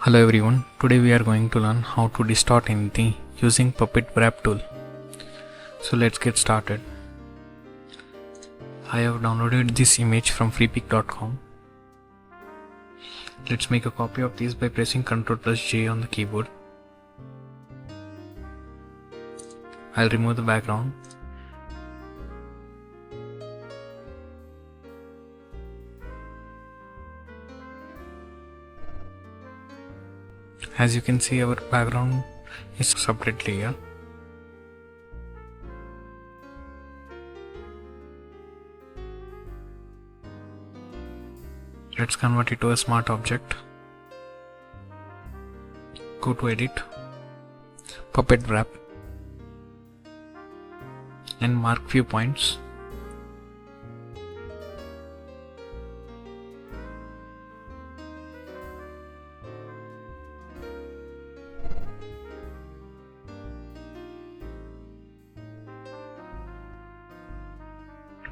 Hello everyone, today we are going to learn how to distort anything using Puppet Wrap tool. So let's get started. I have downloaded this image from freepik.com. Let's make a copy of this by pressing Ctrl+J on the keyboard. I'll remove the background. As you can see, our background is separately here. Let's convert it to a smart object. Go to Edit, Puppet Wrap, and mark few points.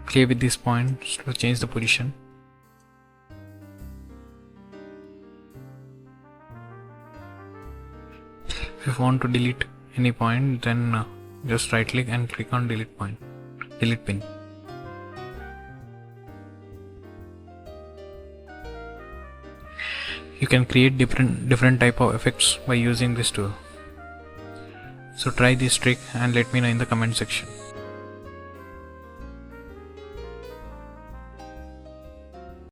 Play with these points to change the position. If you want to delete any point, then just right click and click on delete pin. You can create different type of effects by using this tool. So try this trick and let me know in the comment section.